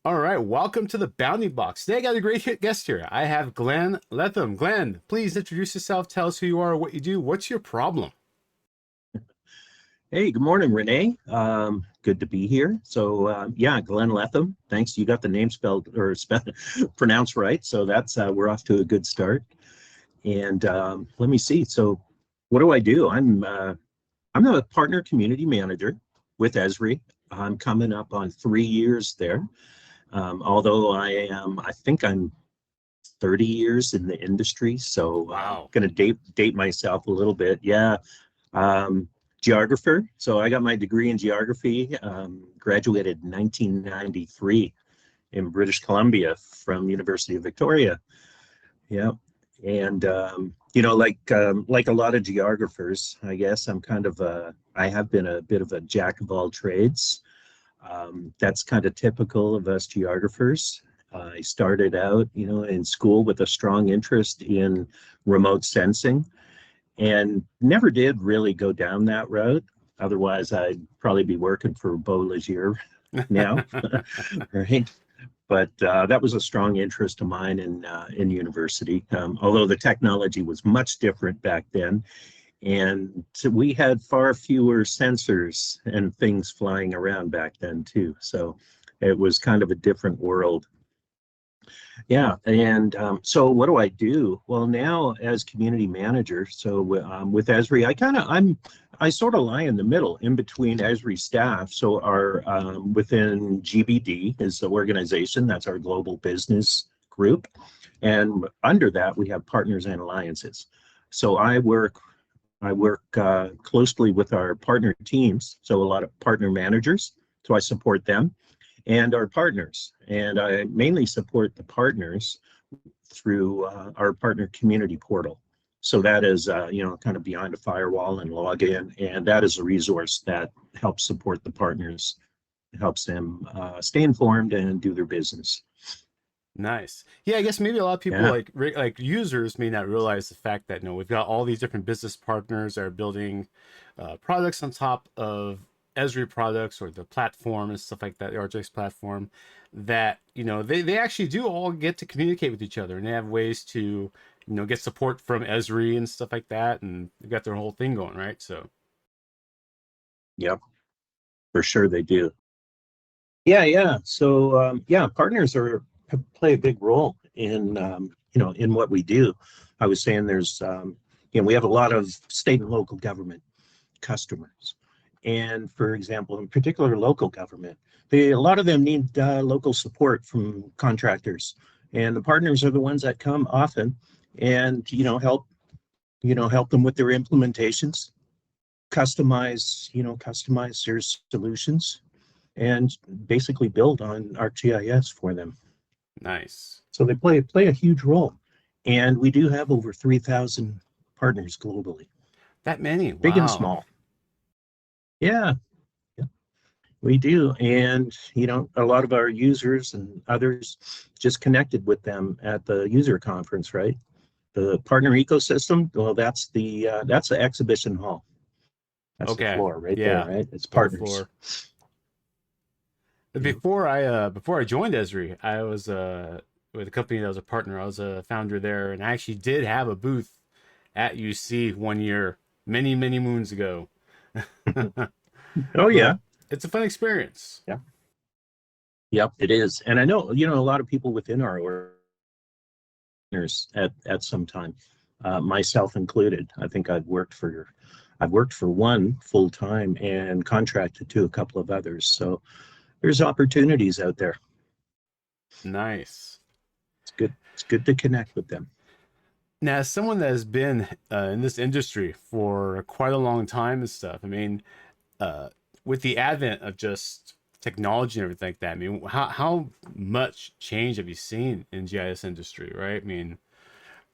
All right, welcome to the Bounding Box. Today I got a great guest here. I have Glenn Letham. Glenn, please introduce yourself. Tell us who you are, what you do. What's your problem? Hey, good morning, Renee. Good to be here. Yeah, Glenn Letham. Thanks. You got the name spelled or pronounced right. So that's we're off to a good start. And let me see. So, what do I do? I'm a partner community manager with Esri. I'm coming up on 3 years there. Although I think I'm 30 years in the industry. So, Wow. going to date myself a little bit. Yeah. Um, Geographer. So I got my degree in geography, graduated in 1993 in British Columbia from University of Victoria. Yeah. And like a lot of geographers, I guess I have been a bit of a jack of all trades. That's kind of typical of us geographers. I started out, in school with a strong interest in remote sensing and never did really go down that route. Otherwise, I'd probably be working for Beau Legier now, right? But that was a strong interest of mine in university. Although the technology was much different back then, and so we had far fewer sensors and things flying around back then too. So it was kind of a different world. Yeah, and so what do I do? Well, now as community manager, with Esri, I sort of lie in the middle, in between Esri staff. So our within GBD is the organization, that's our global business group, and under that we have partners and alliances. So I work closely with our partner teams, so a lot of partner managers. So I support them and our partners. And I mainly support the partners through our partner community portal. So that is, kind of behind a firewall and login. And that is a resource that helps support the partners, helps them stay informed and do their business. Nice. Yeah, I guess maybe a lot of people Yeah. like users may not realize the fact that we've got all these different business partners that are building products on top of Esri products or the platform and stuff like that, the RJX platform. That they actually do all get to communicate with each other, and they have ways to get support from Esri and stuff like that, and they've got their whole thing going, right? So Yep, for sure they do. Yeah, yeah. So yeah, partners play a big role in what we do. I was saying we have a lot of state and local government customers, and for example, in particular, local government, a lot of them need local support from contractors, and the partners are the ones that come often and help them with their implementations, customize their solutions and basically build on ArcGIS for them. nice. So they play a huge role. And we do have over 3,000 partners globally, That many? big and Wow. small. Yeah, yeah, we do. And, a lot of our users and others just connected with them at the user conference, right? The partner ecosystem, well, that's the exhibition hall. That's the Okay. floor right there, Yeah. right? It's Full partners. floor. Yeah. Before I joined Esri, I was with a company that was a partner. I was a founder there, and I actually did have a booth at UC one year, many moons ago. Oh, yeah. But it's a fun experience. Yeah. Yep, it is. And I know, a lot of people within our partners at some time, myself included. I think I've worked for one full time and contracted to a couple of others. So there's opportunities out there. Nice. It's good. It's good to connect with them. Now, as someone that has been in this industry for quite a long time and stuff, I mean, uh, with the advent of just technology and everything like that, I mean, how much change have you seen in GIS industry, right? I mean,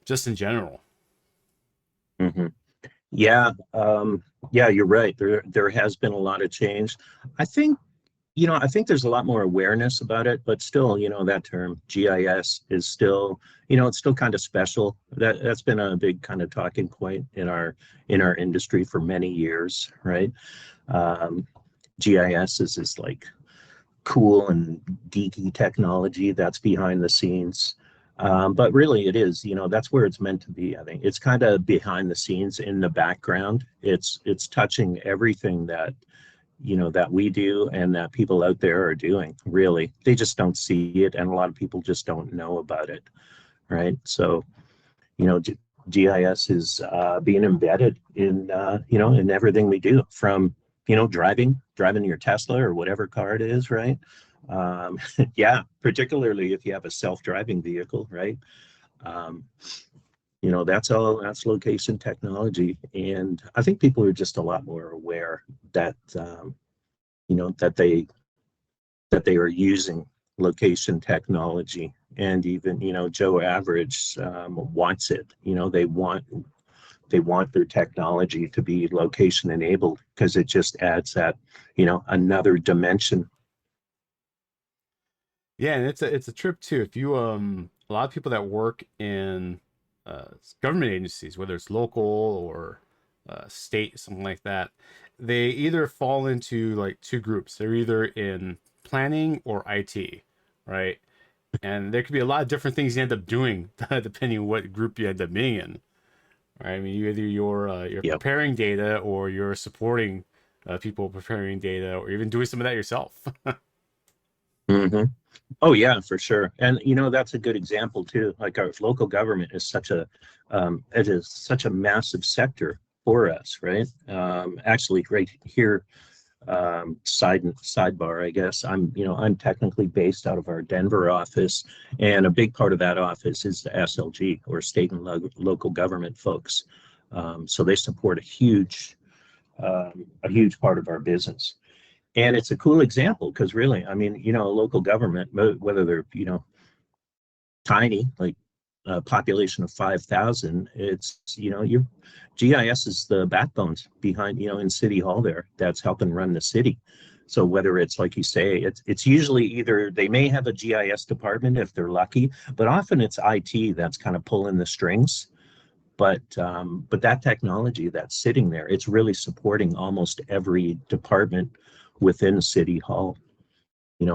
just in general. Hmm. Yeah, yeah, you're right. There has been a lot of change. I think I think there's a lot more awareness about it, but still, that term GIS is still, it's still kind of special. That's been a big kind of talking point in our industry for many years, right? Um, GIS is this like cool and geeky technology that's behind the scenes. But really, it is, that's where it's meant to be. I think it's kind of behind the scenes in the background. It's touching everything that that we do and that people out there are doing. Really, they just don't see it, and a lot of people just don't know about it, right? So you know, GIS is being embedded in in everything we do, from driving your Tesla or whatever car it is, right? Um, yeah, particularly if you have a self-driving vehicle, right? Um, that's location technology, and I think people are just a lot more aware that you know that they that they are using location technology. And even Joe Average wants it. They want their technology to be location enabled, because it just adds that another dimension. Yeah, and it's a trip too. If you a lot of people that work in government agencies, whether it's local or state, something like that, they either fall into like two groups. They're either in planning or IT, right? And there could be a lot of different things you end up doing depending on what group you end up being in. Right? I mean, you either you're Yep. preparing data or you're supporting people preparing data, or even doing some of that yourself. Hmm. Oh yeah, for sure. And that's a good example too. Like, our local government is such a massive sector for us, right? Actually, right here, sidebar, I guess. I'm technically based out of our Denver office, and a big part of that office is the SLG, or state and local government folks. So they support a huge part of our business. And it's a cool example, because really, I mean, a local government, whether they're tiny, like a population of 5,000, it's your GIS is the backbone behind, in City Hall there, that's helping run the city. So whether it's, like you say, it's usually either they may have a GIS department if they're lucky, but often it's IT that's kind of pulling the strings. But that technology that's sitting there, it's really supporting almost every department within City Hall,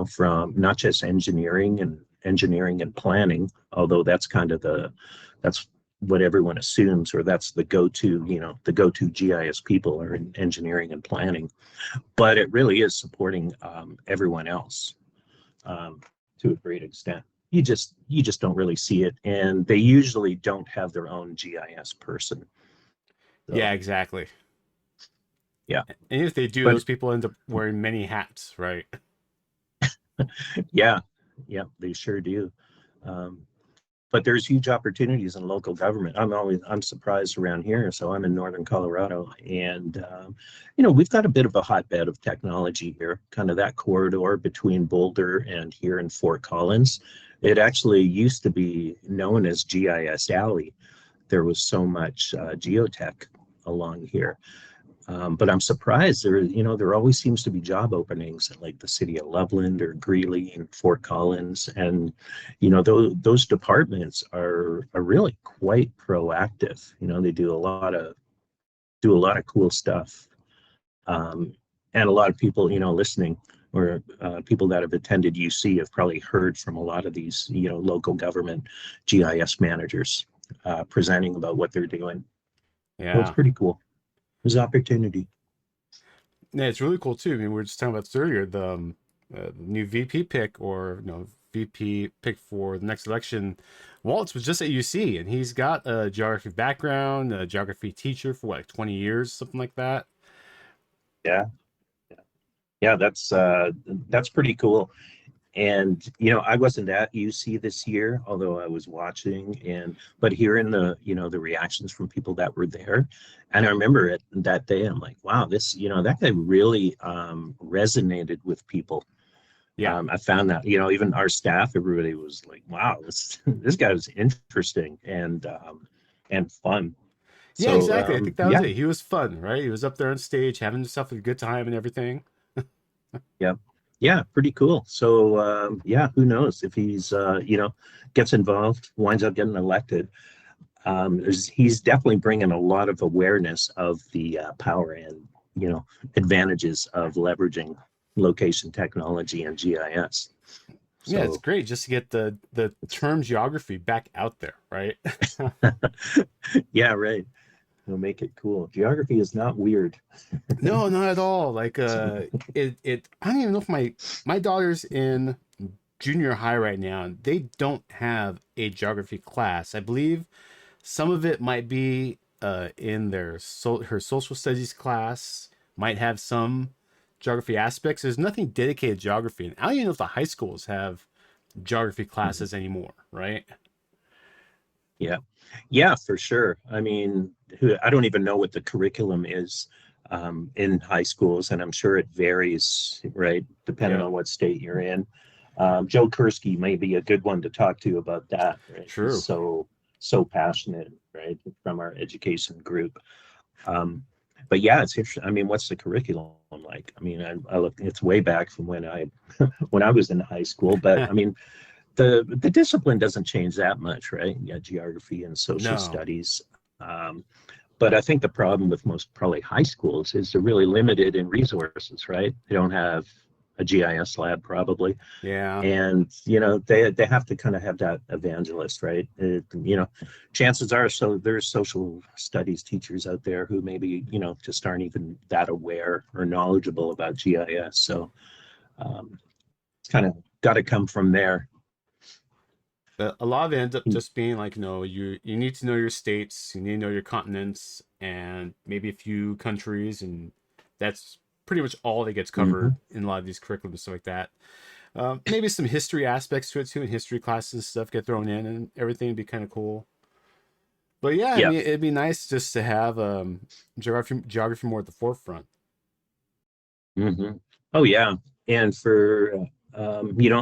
from not just engineering and planning, although that's what everyone assumes, or that's the go-to GIS people are in engineering and planning, but it really is supporting everyone else, um, to a great extent. You just don't really see it, and they usually don't have their own GIS person. Yeah, So exactly. yeah, And if they do, but those people end up wearing many hats, right? yeah, yeah, they sure do. Um, but there's huge opportunities in local government. I'm surprised around here. So I'm in northern Colorado, and we've got a bit of a hotbed of technology here, kind of that corridor between Boulder and here in Fort Collins. It actually used to be known as GIS Alley. There was so much geotech along here. But I'm surprised there always seems to be job openings at, like, the city of Loveland or Greeley and Fort Collins, and those departments are really quite proactive. They do a lot of cool stuff, um, and a lot of people listening, or people that have attended UC, have probably heard from a lot of these local government GIS managers presenting about what they're doing. So it's Yeah. pretty cool. There's opportunity. Yeah, it's really cool too. I mean, we were just talking about this earlier. The new VP pick, or VP pick for the next election. Waltz was just at UC, and he's got a geography background, a geography teacher for what, like 20 years, something like that. Yeah. Yeah, that's pretty cool. And I wasn't at UC this year, although I was watching, but hearing the reactions from people that were there, and I remember it that day. I'm like, wow, that guy really resonated with people. Yeah. I found that even our staff, everybody was like, wow, this guy was interesting and fun. Yeah, So exactly. I think that was yeah, it. He was fun, right? He was up there on stage having himself a good time and everything. yeah. Yeah, pretty cool. So yeah, who knows if he's gets involved, winds up getting elected. He's definitely bringing a lot of awareness of the power and advantages of leveraging location technology and GIS. Yeah, it's So great just to get the term geography back out there, right? yeah, right. It'll make it cool. Geography is not weird. No, not at all. Like So, it I don't even know if my daughter's in junior high right now and they don't have a geography class. I believe some of it might be in her social studies class might have some geography aspects. There's nothing dedicated to geography, and I don't even know if the high schools have geography mhm. classes anymore, right? Yeah, yeah, for sure. I mean, I don't even know what the curriculum is in high schools, and I'm sure it varies, right, depending Yeah, on what state you're in. Joe Kursky may be a good one to talk to about that, right? He's true. so passionate, right, from our education group. Um, but yeah, it's interesting. I mean, what's the curriculum like? I mean, I look, it's way back from when I when I was in high school, but I mean, the discipline doesn't change that much, right? Yeah, geography and social No. studies. Um, but I think the problem with most probably high schools is they're really limited in resources, right? They don't have a GIS lab probably, Yeah. and they have to kind of have that evangelist, right? Chances are, so there's social studies teachers out there who maybe just aren't even that aware or knowledgeable about GIS. So it's kind of got to come from there. A lot of it ends up just being like, you need to know your states, you need to know your continents, and maybe a few countries, and that's pretty much all that gets Mm-hmm. covered in a lot of these curriculums and stuff like that. Maybe some history aspects to it too, and history classes and stuff get thrown in, and everything would be kind of cool. But yeah, I Yeah. mean, it'd be nice just to have geography more at the forefront. Hmm. Oh yeah, and for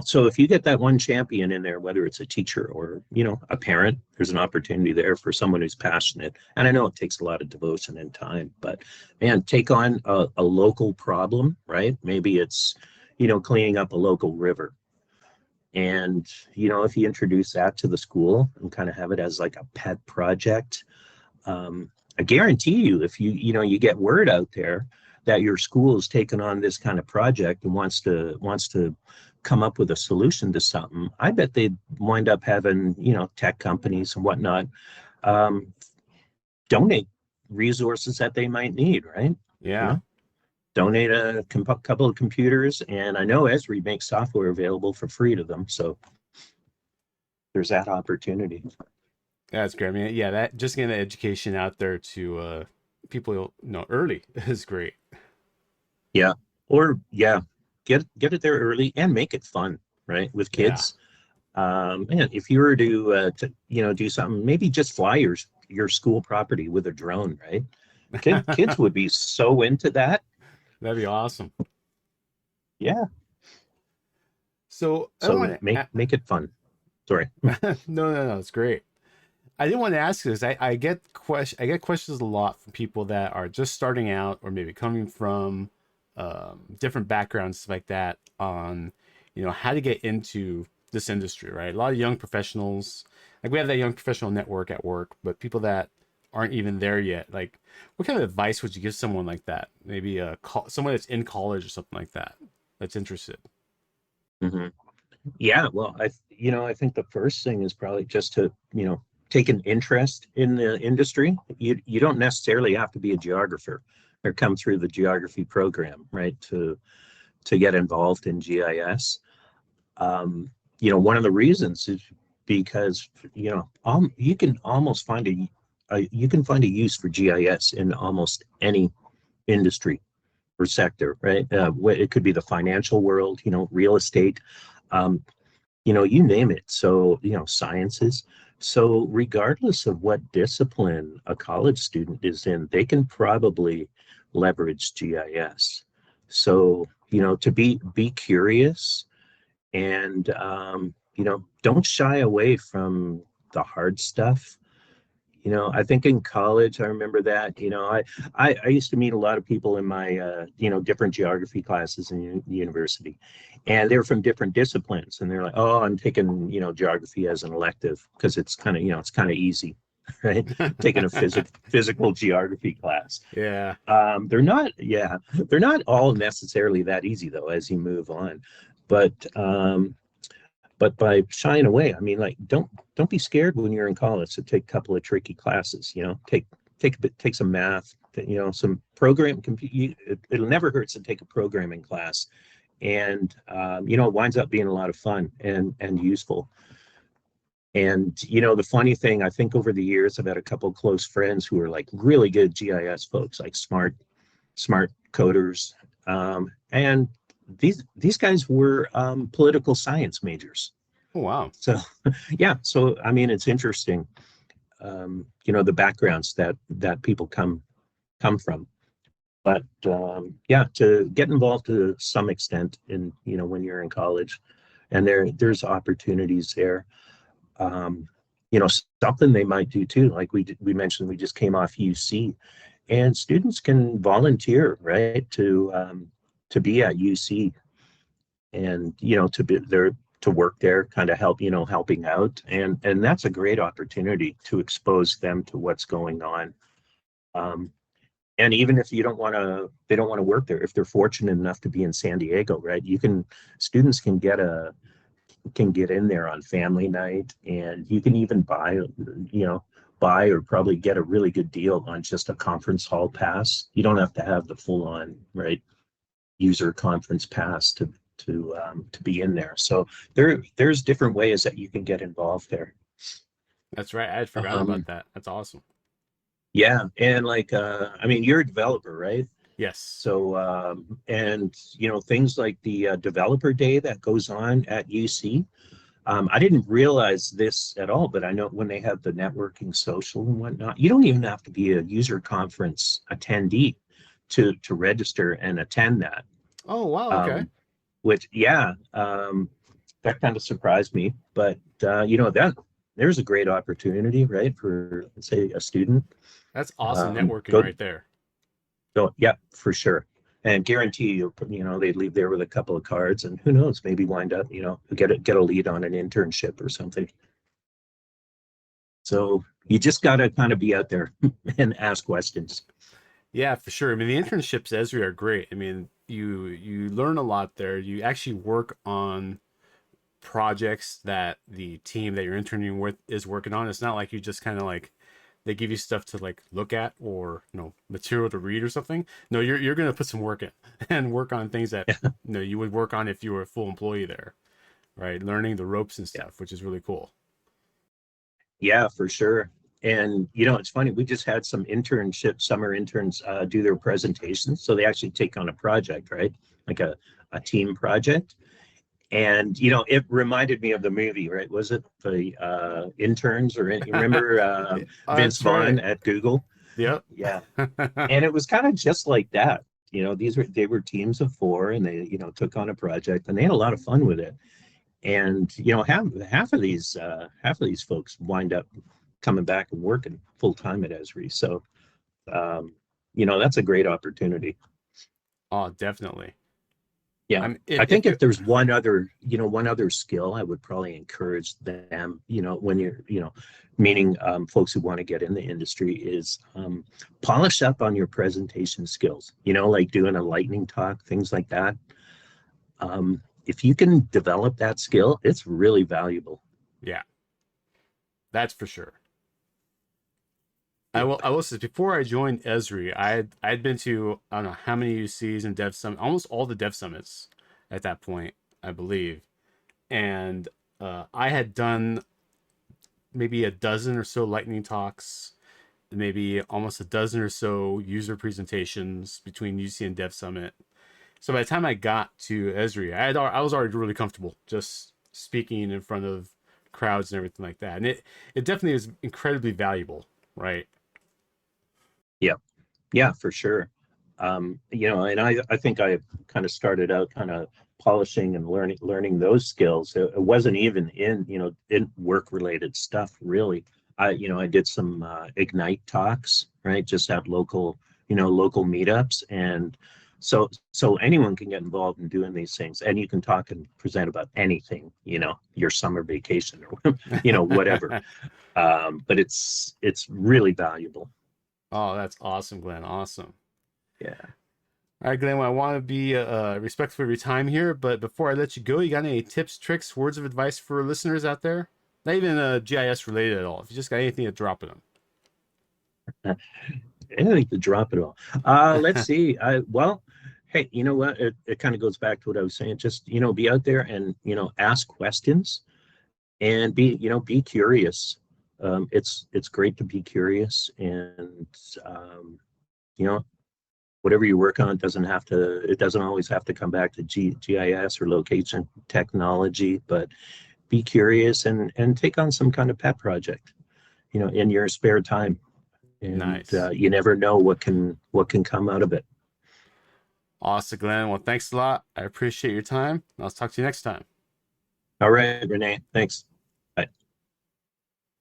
so if you get that one champion in there, whether it's a teacher or a parent, there's an opportunity there for someone who's passionate. And I know it takes a lot of devotion and time, but man, take on a local problem, right? Maybe it's cleaning up a local river, and if you introduce that to the school and kind of have it as like a pet project, I guarantee you, if you get word out there that your school is taking on this kind of project and wants to come up with a solution to something, I bet they'd wind up having tech companies and whatnot um, donate resources that they might need, right? You Yeah, know, donate a couple of computers, and I know Esri makes software available for free to them, so there's that opportunity. that's great. I mean, yeah, that just getting the education out there to people, early is great. Yeah. Or yeah, get it there early and make it fun, right? With Yeah. kids. Man, if you were to do something, maybe just fly your school property with a drone, right? Kids would be so into that. That'd be awesome. Yeah. So I So want make it fun. Sorry. no, no, no, it's great. I didn't want to ask this. I get questions a lot from people that are just starting out or maybe coming from different backgrounds, stuff like that, on how to get into this industry, right? A lot of young professionals, like we have that young professional network at work, but people that aren't even there yet, like what kind of advice would you give someone like that? Maybe someone that's in college or something like that that's interested. Hmm. Yeah, well, I think the first thing is probably just to, take an interest in the industry. You don't necessarily have to be a geographer or come through the geography program, right, to get involved in GIS. One of the reasons is because, you can almost you can find a use for GIS in almost any industry or sector, right? It could be the financial world, real estate, um, you name it. So, sciences. So, regardless of what discipline a college student is in, they can probably leverage GIS. So, to be curious and don't shy away from the hard stuff. I think in college, I remember that. I used to meet a lot of people in my different geography classes in university, and they were from different disciplines, and they're like, "Oh, I'm taking geography as an elective because it's kind of easy." right? Taking a physical geography class. Yeah. They're not all necessarily that easy though as you move on. But but by shying away, I mean, like, don't be scared when you're in college to take a couple of tricky classes. You know, take some math, you know, some it'll never hurt to take a programming class, and you know, it winds up being a lot of fun and useful. And you know, the funny thing, I think over the years, I've had a couple of close friends who are like really good GIS folks, like smart coders, and these guys were political science majors. Oh, wow. So yeah, so I mean, it's interesting, you know, the backgrounds that people come from. But yeah, to get involved to some extent in, you know, when you're in college, and there's opportunities there. Um, you know, something they might do too, like we mentioned, we just came off UC, and students can volunteer, right, to be at UC, and you know, to be there, to work there, kind of help, you know, helping out, and that's a great opportunity to expose them to what's going on. Um, and even if you don't want to, they don't want to work there, if they're fortunate enough to be in San Diego, right, you can, students can get in there on family night, and you can even buy, you know, buy or probably get a really good deal on just a conference hall pass. You don't have to have the full on, right, user conference pass to be in there. So there's different ways that you can get involved there. That's right. I had forgotten about Um, that. That's awesome. yeah, and like I mean, you're a developer, right? Yes. So and you know, things like the developer day that goes on at UC. I didn't realize this at all, but I know when they have the networking social and whatnot, you don't even have to be a user conference attendee to register and attend that. Oh, wow. Okay. Um, which, yeah, that kind of surprised me. But you know, that there's a great opportunity, right, for, let's say, a student. That's awesome networking Go, right there. go, yeah, for sure. And guarantee you know, they'd leave there with a couple of cards, and who knows, maybe wind up, you know, get a lead on an internship or something. So you just got to kind of be out there and ask questions. Yeah, for sure. I mean, the internships at Esri are great. I mean, you learn a lot there. You actually work on projects that the team that you're interning with is working on. It's not like you just kind of like they give you stuff to like look at or material to read or something. No, you're gonna put some work in and work on things that you would work on if you were a full employee there, right? Learning the ropes and Yeah, stuff, which is really cool. yeah, for sure. And you know, it's funny. We just had some summer interns do their presentations. So they actually take on a project, right? Like a team project. And you know, it reminded me of the movie, right? Was it the interns, or you remember Vince That's Vaughn right. at Google? Yep. Yeah, and it was kind of just like that. You know, they were teams of four, and they, you know, took on a project, and they had a lot of fun with it. And you know, half of these folks wind up coming back and working full time at Esri. So um, you know, that's a great opportunity. Oh, definitely. Yeah. I'm I if think if there's one other, you know, one other skill, I would probably encourage them, you know, when you're, you know, meaning folks who want to get in the industry, is polish up on your presentation skills, you know, like doing a lightning talk, things like that. If you can develop that skill, it's really valuable. yeah, that's for sure. Yep. I will say before I joined Esri, I'd been to I don't know how many UCs and Dev Summit, almost all the Dev Summits at that point, I believe, and I had done maybe a dozen or so lightning talks, maybe almost a dozen or so user presentations between UC and Dev Summit. So by the time I got to Esri, I was already really comfortable just speaking in front of crowds and everything like that, and it definitely is incredibly valuable, right? Yeah. Yeah, for sure. You know, and I think I kind of started out kind of polishing and learning those skills. It wasn't even in, you know, in work related stuff really. You know, I did some Ignite talks, right? Just at local, you know, local meetups, and So anyone can get involved in doing these things, and you can talk and present about anything, your summer vacation or whatever. But it's really valuable. Oh, that's awesome, Glenn. Awesome. Yeah. All right, Glenn. Well, I want to be respectful of your time here, but before I let you go, you got any tips, tricks, words of advice for listeners out there? Not even GIS related at all. If you just got anything to drop at Anything to drop it all. Let's them. see. Well, hey, you know what? It kind of goes back to what I was saying. Just, be out there and, ask questions and be curious. It's great to be curious, and you know, whatever you work on it doesn't always have to come back to GIS or location technology, but be curious and take on some kind of pet project, in your spare time. And Nice. you never know what can come out of it. Awesome, Glenn. Well, thanks a lot. I appreciate your time. I'll talk to you next time. All right, Renee, thanks.